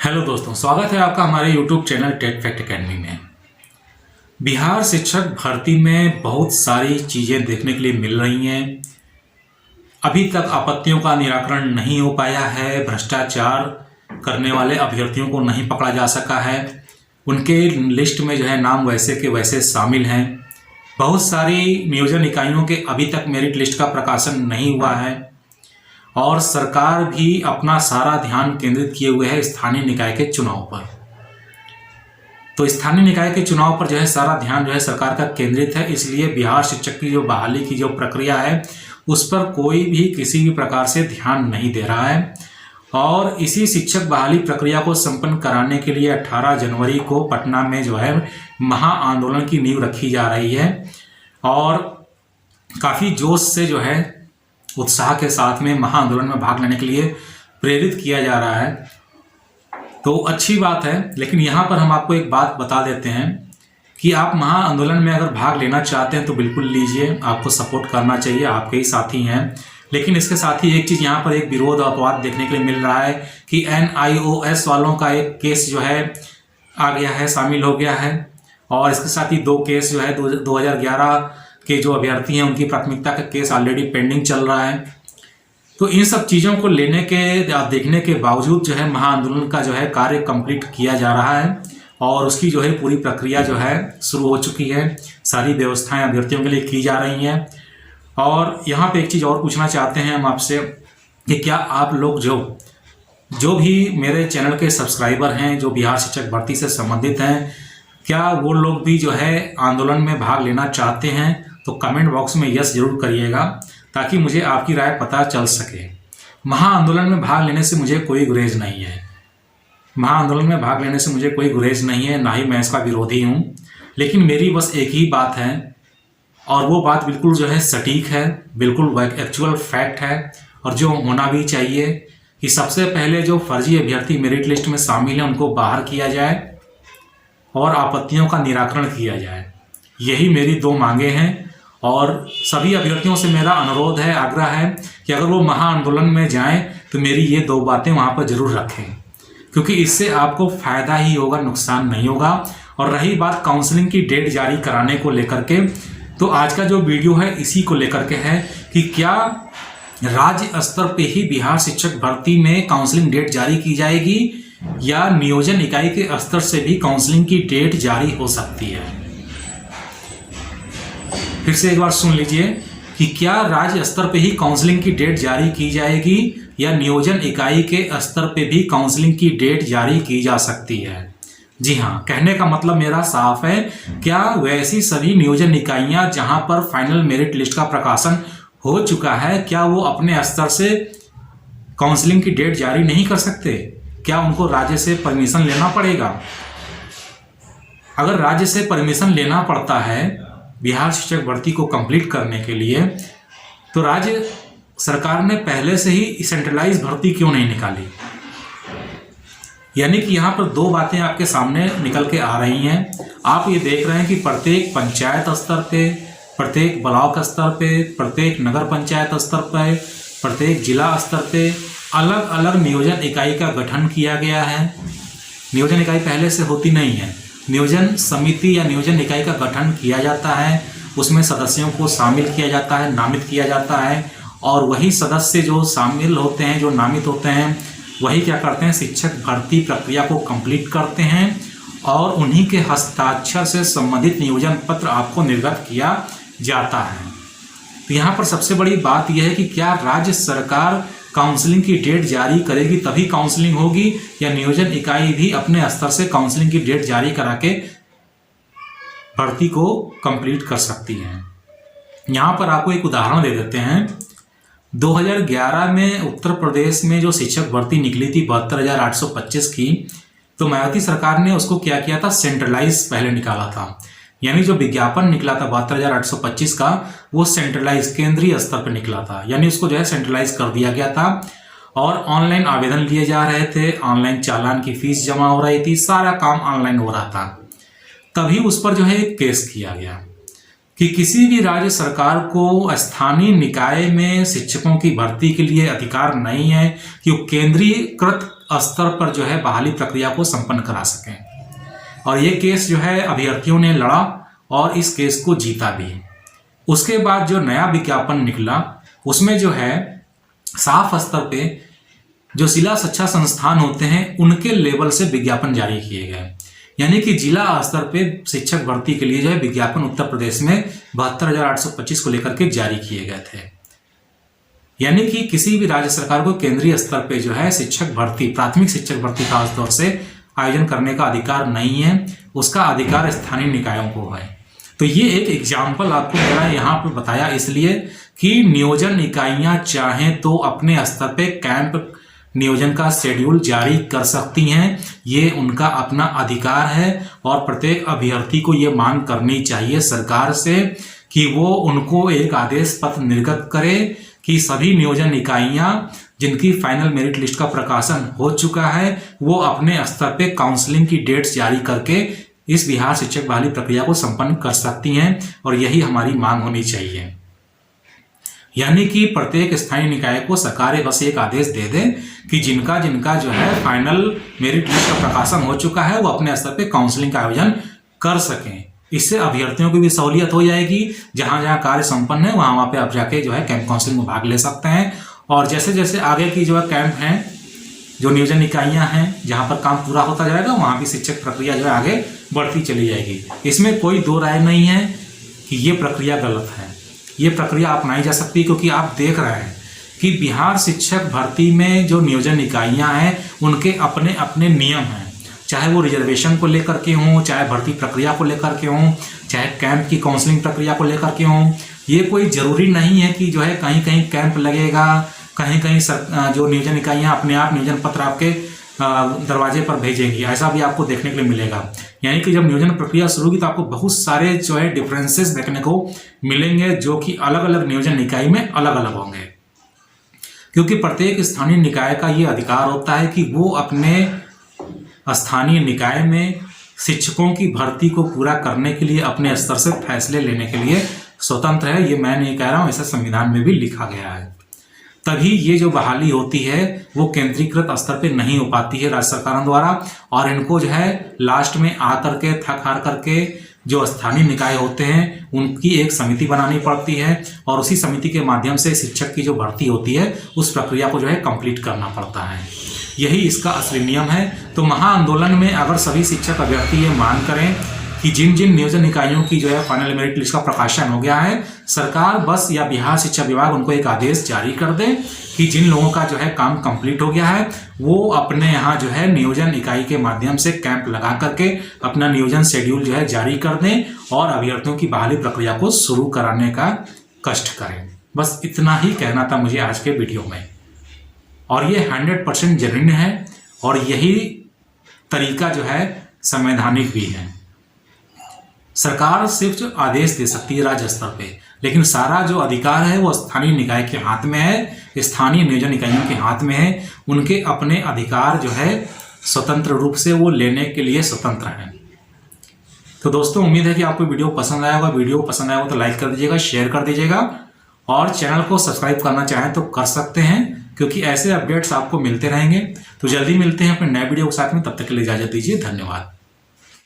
Hello दोस्तों, स्वागत है आपका हमारे YouTube channel tech fact academy में। बिहार शिक्षक भर्ती में बहुत सारी चीज़ें देखने के लिए मिल रही हैं। अभी तक आपत्तियों का निराकरण नहीं हो पाया है। भ्रष्टाचार करने वाले अभ्यर्थियों को नहीं पकड़ा जा सका है। उनके लिस्ट में नाम वैसे के वैसे शामिल हैं। बहुत सारी नियोजन इकाइयों के अभी तक मेरिट लिस्ट का प्रकाशन नहीं हुआ है और सरकार भी अपना सारा ध्यान केंद्रित किए हुए है स्थानीय निकाय के चुनाव पर। तो स्थानीय निकाय के चुनाव पर सारा ध्यान सरकार का केंद्रित है। इसलिए बिहार शिक्षक की बहाली की प्रक्रिया है उस पर कोई भी किसी भी प्रकार से ध्यान नहीं दे रहा है। और इसी शिक्षक बहाली प्रक्रिया को संपन्न कराने के लिए 18 जनवरी को पटना में महा आंदोलन की नींव रखी जा रही है और काफ़ी जोश से उत्साह के साथ में महा आंदोलन में भाग लेने के लिए प्रेरित किया जा रहा है। तो अच्छी बात है, लेकिन यहाँ पर हम आपको एक बात बता देते हैं कि आप महा आंदोलन में अगर भाग लेना चाहते हैं तो बिल्कुल लीजिए, आपको सपोर्ट करना चाहिए, आपके ही साथी हैं। लेकिन इसके साथ ही एक चीज़ यहाँ पर एक विरोध अपवाद देखने के लिए मिल रहा है कि NIOS वालों का एक केस आ गया है, शामिल हो गया है। और इसके साथ ही 2 केस 2011 के जो अभ्यर्थी हैं उनकी प्राथमिकता का केस ऑलरेडी पेंडिंग चल रहा है। तो इन सब चीज़ों को देखने के बावजूद महा आंदोलन का कार्य कंप्लीट किया जा रहा है और उसकी पूरी प्रक्रिया शुरू हो चुकी है। सारी व्यवस्थाएं अभ्यर्थियों के लिए की जा रही हैं। और यहाँ पे एक चीज़ और पूछना चाहते हैं हम आपसे कि क्या आप लोग जो भी मेरे चैनल के सब्सक्राइबर हैं, जो बिहार शिक्षक भर्ती से संबंधित हैं, क्या वो लोग भी आंदोलन में भाग लेना चाहते हैं? तो कमेंट बॉक्स में यस जरूर करिएगा ताकि मुझे आपकी राय पता चल सके। महा आंदोलन में भाग लेने से मुझे कोई गुरेज नहीं है। महा आंदोलन में भाग लेने से मुझे कोई गुरेज नहीं है, ना ही मैं इसका विरोधी हूँ। लेकिन मेरी बस एक ही बात है और वो बात बिल्कुल सटीक है, बिल्कुल एक्चुअल फैक्ट है और जो होना भी चाहिए कि सबसे पहले जो फर्जी अभ्यर्थी मेरिट लिस्ट में शामिल हैं उनको बाहर किया जाए और आपत्तियों का निराकरण किया जाए। यही मेरी 2 मांगे हैं और सभी अभ्यर्थियों से मेरा अनुरोध है, आग्रह है कि अगर वो महा आंदोलन में जाएं तो मेरी ये 2 बातें वहाँ पर जरूर रखें, क्योंकि इससे आपको फ़ायदा ही होगा, नुकसान नहीं होगा। और रही बात काउंसलिंग की डेट जारी कराने को लेकर के, तो आज का जो वीडियो है इसी को लेकर के है कि क्या राज्य स्तर पे ही बिहार शिक्षक भर्ती में काउंसलिंग डेट जारी की जाएगी या नियोजन इकाई के स्तर से भी काउंसलिंग की डेट जारी हो सकती है। फिर से एक बार सुन लीजिए कि क्या राज्य स्तर पे ही काउंसलिंग की डेट जारी की जाएगी या नियोजन इकाई के स्तर पे भी काउंसलिंग की डेट जारी की जा सकती है। जी हाँ, कहने का मतलब मेरा साफ है, क्या वैसी सभी नियोजन इकाइयां जहां पर फाइनल मेरिट लिस्ट का प्रकाशन हो चुका है, क्या वो अपने स्तर से काउंसलिंग की डेट जारी नहीं कर सकते? क्या उनको राज्य से परमिशन लेना पड़ेगा? अगर राज्य से परमिशन लेना पड़ता है बिहार शिक्षक भर्ती को कंप्लीट करने के लिए, तो राज्य सरकार ने पहले से ही सेंट्रलाइज भर्ती क्यों नहीं निकाली? यानी कि यहाँ पर 2 बातें आपके सामने निकल के आ रही हैं। आप ये देख रहे हैं कि प्रत्येक पंचायत स्तर पे, प्रत्येक ब्लॉक स्तर पे, प्रत्येक नगर पंचायत स्तर पे, प्रत्येक जिला स्तर पे अलग अलग नियोजन इकाई का गठन किया गया है। नियोजन इकाई पहले से होती नहीं है, नियोजन समिति या नियोजन इकाई का गठन किया जाता है, उसमें सदस्यों को शामिल किया जाता है, नामित किया जाता है और वही सदस्य जो शामिल होते हैं, जो नामित होते हैं, वही क्या करते हैं, शिक्षक भर्ती प्रक्रिया को कंप्लीट करते हैं और उन्हीं के हस्ताक्षर से संबंधित नियोजन पत्र आपको निर्गत किया जाता है। तो यहाँ पर सबसे बड़ी बात यह है कि क्या राज्य सरकार काउंसलिंग की डेट जारी करेगी तभी काउंसलिंग होगी या नियोजन इकाई भी अपने स्तर से काउंसलिंग की डेट जारी करा के भर्ती को कंप्लीट कर सकती है। यहाँ पर आपको एक उदाहरण दे देते हैं। 2011 में उत्तर प्रदेश में जो शिक्षक भर्ती निकली थी 72,825 की, तो मायावती सरकार ने उसको क्या किया था, सेंट्रलाइज पहले निकाला था। यानी जो विज्ञापन निकला था 72,825 का, वो सेंट्रलाइज केंद्रीय स्तर पर निकला था, यानी उसको सेंट्रलाइज कर दिया गया था और ऑनलाइन आवेदन लिए जा रहे थे, ऑनलाइन चालान की फीस जमा हो रही थी, सारा काम ऑनलाइन हो रहा था। तभी उस पर एक केस किया गया कि किसी भी राज्य सरकार को स्थानीय निकाय में शिक्षकों की भर्ती के लिए अधिकार नहीं है कि वो केंद्रीयकृत स्तर पर जो है बहाली प्रक्रिया को संपन्न करा सकें। और ये केस जो है अभ्यर्थियों ने लड़ा और इस केस को जीता भी। उसके बाद जो नया विज्ञापन निकला उसमें जो है साफ स्तर पे जो जिला शिक्षा संस्थान होते हैं उनके लेवल से विज्ञापन जारी किए गए, यानी कि जिला स्तर पे शिक्षक भर्ती के लिए जो है विज्ञापन उत्तर प्रदेश में 72,825 को लेकर के जारी किए गए थे। यानी कि किसी भी राज्य सरकार को केंद्रीय स्तर पे जो है शिक्षक भर्ती, प्राथमिक शिक्षक भर्ती खास तौर से आयोजन करने का अधिकार नहीं है, उसका अधिकार स्थानीय निकायों को है। तो ये एक एग्जाम्पल आपको मेरा यहाँ पे बताया इसलिए कि नियोजन इकाइयाँ चाहें तो अपने स्तर पे कैंप नियोजन का शेड्यूल जारी कर सकती हैं, ये उनका अपना अधिकार है। और प्रत्येक अभ्यर्थी को ये मांग करनी चाहिए सरकार से कि वो उनको एक आदेश पत्र निर्गत करे कि सभी नियोजन इकाइयाँ जिनकी फाइनल मेरिट लिस्ट का प्रकाशन हो चुका है वो अपने स्तर पे काउंसलिंग की डेट्स जारी करके इस बिहार शिक्षक बहाली प्रक्रिया को संपन्न कर सकती हैं। और यही हमारी मांग होनी चाहिए, यानी कि प्रत्येक स्थानीय निकाय को सरकार बस एक आदेश दे दे कि जिनका जो है फाइनल मेरिट लिस्ट का प्रकाशन हो चुका है वो अपने स्तर पे काउंसलिंग का आयोजन कर सकें। इससे अभ्यर्थियों की भी सहूलियत हो जाएगी, जहां जहां कार्य संपन्न है वहां पे आप जाके जो है कैंप काउंसलिंग में भाग ले सकते हैं। और जैसे जैसे आगे की जो है कैंप हैं, जो नियोजन इकाइयां हैं, जहां पर काम पूरा होता जाएगा वहां भी शिक्षक प्रक्रिया जो है आगे बढ़ती चली जाएगी। इसमें कोई दो राय नहीं है कि ये प्रक्रिया गलत है, ये प्रक्रिया अपनाई जा सकती है, क्योंकि आप देख रहे हैं कि बिहार शिक्षक भर्ती में जो नियोजन इकाइयां हैं उनके अपने अपने नियम हैं, चाहे वो रिजर्वेशन को लेकर के हों, चाहे भर्ती प्रक्रिया को लेकर के हों, चाहे कैंप की काउंसलिंग प्रक्रिया को लेकर के हों। ये कोई ज़रूरी नहीं है कि जो है कहीं कहीं कैंप लगेगा, कहीं कहीं जो नियोजन इकाइयाँ अपने आप नियोजन पत्र आपके दरवाजे पर भेजेंगी, ऐसा भी आपको देखने के लिए मिलेगा। यानी कि जब नियोजन प्रक्रिया शुरू होगी तो आपको बहुत सारे जो है डिफरेंसेस देखने को मिलेंगे, जो कि अलग अलग नियोजन इकाई में अलग अलग होंगे, क्योंकि प्रत्येक स्थानीय निकाय का ये अधिकार होता है कि वो अपने स्थानीय निकाय में शिक्षकों की भर्ती को पूरा करने के लिए अपने स्तर से फैसले लेने के लिए स्वतंत्र है। ये मैं नहीं कह रहा हूँ, ऐसा संविधान में भी लिखा गया है। तभी ये जो बहाली होती है वो केंद्रीकृत स्तर पे नहीं हो पाती है राज्य सरकारों द्वारा, और इनको जो है लास्ट में आकर के थक हार करके जो स्थानीय निकाय होते हैं उनकी एक समिति बनानी पड़ती है, और उसी समिति के माध्यम से शिक्षक की जो भर्ती होती है उस प्रक्रिया को जो है कंप्लीट करना पड़ता है। यही इसका असली नियम है। तो महाआंदोलन में अगर सभी शिक्षक अभ्यर्थी ये मांग करें कि जिन जिन नियोजन इकाइयों की जो है फाइनल मेरिट लिस्ट का प्रकाशन हो गया है, सरकार बस या बिहार शिक्षा विभाग उनको एक आदेश जारी कर दे कि जिन लोगों का जो है काम कंप्लीट हो गया है वो अपने यहाँ जो है नियोजन इकाई के माध्यम से कैंप लगा करके अपना नियोजन शेड्यूल जो है जारी कर दें और अभ्यर्थियों की बहाली प्रक्रिया को शुरू कराने का कष्ट करें। बस इतना ही कहना था मुझे आज के वीडियो में, और ये 100% जेन्युइन है, और यही तरीका जो है संवैधानिक भी है। सरकार सिर्फ आदेश दे सकती है राज्य स्तर पे, लेकिन सारा जो अधिकार है वो स्थानीय निकाय के हाथ में है, स्थानीय नियोजन इकाइयों के हाथ में है। उनके अपने अधिकार जो है स्वतंत्र रूप से वो लेने के लिए स्वतंत्र हैं। तो दोस्तों, उम्मीद है कि आपको वीडियो पसंद आया होगा। वीडियो पसंद आया हो तो लाइक कर दीजिएगा, शेयर कर दीजिएगा, और चैनल को सब्सक्राइब करना चाहें तो कर सकते हैं, क्योंकि ऐसे अपडेट्स आपको मिलते रहेंगे। तो जल्दी मिलते हैं अपने नए वीडियो के साथ में, तब तक के लिए इजाजत दीजिए। धन्यवाद।